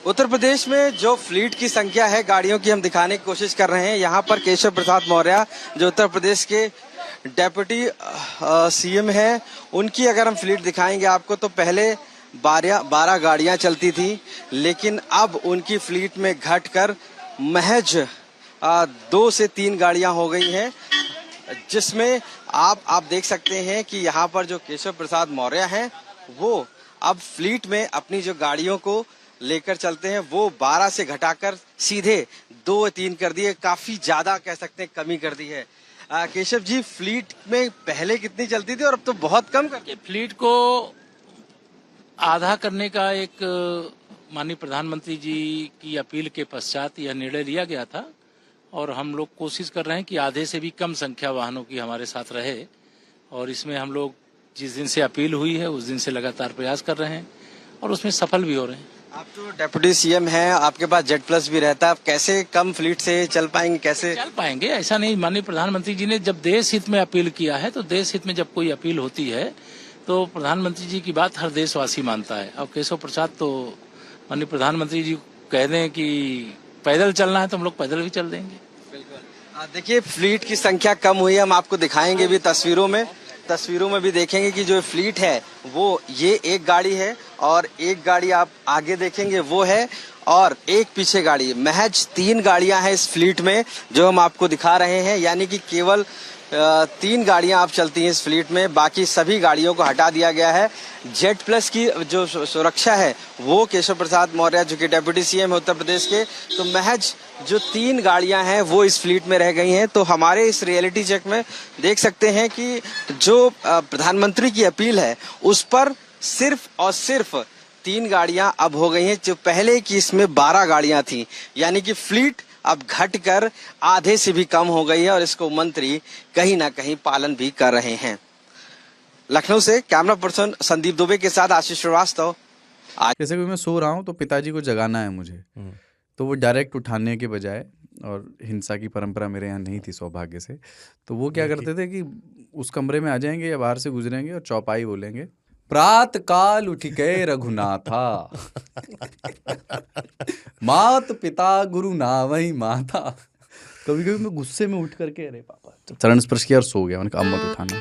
उत्तर प्रदेश में जो फ्लीट की संख्या है गाड़ियों की हम दिखाने की कोशिश कर रहे हैं। यहाँ पर केशव प्रसाद मौर्य जो उत्तर प्रदेश के डेप्यूटी सीएम है, उनकी अगर हम फ्लीट दिखाएंगे आपको तो पहले 12 गाड़ियां चलती थी, लेकिन अब उनकी फ्लीट में घटकर महज 2 से 3 गाड़ियां हो गई हैं, जिसमें आप देख सकते हैं कि यहाँ पर जो केशव प्रसाद मौर्य हैं वो अब फ्लीट में अपनी जो गाड़ियों को लेकर चलते हैं वो 12 से घटाकर सीधे 2-3 कर दिए। काफी ज्यादा कह सकते हैं कमी कर दी है। केशव जी, फ्लीट में पहले कितनी चलती थी और अब तो बहुत कम कर दी? फ्लीट को आधा करने का एक माननीय प्रधानमंत्री जी की अपील के पश्चात यह निर्णय लिया गया था और हम लोग कोशिश कर रहे हैं कि आधे से भी कम संख्या वाहनों की हमारे साथ रहे और इसमें हम लोग जिस दिन से अपील हुई है उस दिन से लगातार प्रयास कर रहे हैं और उसमें सफल भी हो रहे हैं। आप तो डेप्यूटी सीएम हैं, आपके पास जेड प्लस भी रहता है, आप कैसे कम फ्लीट से चल पाएंगे? कैसे चल पाएंगे? ऐसा नहीं, माननीय प्रधानमंत्री जी ने जब देश हित में अपील किया है तो देश हित में जब कोई अपील होती है तो प्रधानमंत्री जी की बात हर देशवासी मानता है। अब केशव प्रसाद तो माननीय प्रधानमंत्री जी कह दें कि पैदल चलना है तो हम लोग पैदल भी चल देंगे। बिल्कुल। देखिए, फ्लीट की संख्या कम हुई है, हम आपको दिखाएंगे भी तस्वीरों में भी देखेंगे कि जो फ्लीट है वो ये एक गाड़ी है और एक गाड़ी आप आगे देखेंगे वो है और एक पीछे गाड़ी। महज 3 गाड़ियां हैं इस फ्लीट में जो हम आपको दिखा रहे हैं, यानी कि केवल 3 गाड़ियां आप चलती हैं इस फ्लीट में, बाकी सभी गाड़ियों को हटा दिया गया है। जेड प्लस की जो सुरक्षा है वो केशव प्रसाद मौर्य जो कि डेप्यूटी सीएम है उत्तर प्रदेश के, तो महज जो 3 गाड़ियां हैं वो इस फ्लीट में रह गई हैं। तो हमारे इस रियलिटी चेक में देख सकते हैं कि जो प्रधानमंत्री की अपील है उस पर सिर्फ और सिर्फ 3 गाड़ियां अब हो गई हैं, जो पहले की इसमें 12 गाड़ियां थी, यानी कि फ्लीट अब घटकर आधे से भी कम हो गई है और इसको मंत्री कहीं ना कहीं पालन भी कर रहे हैं। लखनऊ से कैमरा पर्सन संदीप दुबे के साथ आशीष श्रीवास्तव। जैसे कि मैं सो रहा हूँ तो पिताजी को जगाना है मुझे, तो वो डायरेक्ट उठाने के बजाय, और हिंसा की परंपरा मेरे यहाँ नहीं थी सौभाग्य से, तो वो क्या करते थे कि उस कमरे में आ जाएंगे या बाहर से गुजरेंगे और चौपाई बोलेंगे, प्रात काल उठ गए रघुनाथा मात पिता गुरु नावई माता। कभी कभी मैं गुस्से में उठ करके अरे पापा चरण स्पर्श किया और सो गया। मैंने कहा अब मत उठाना।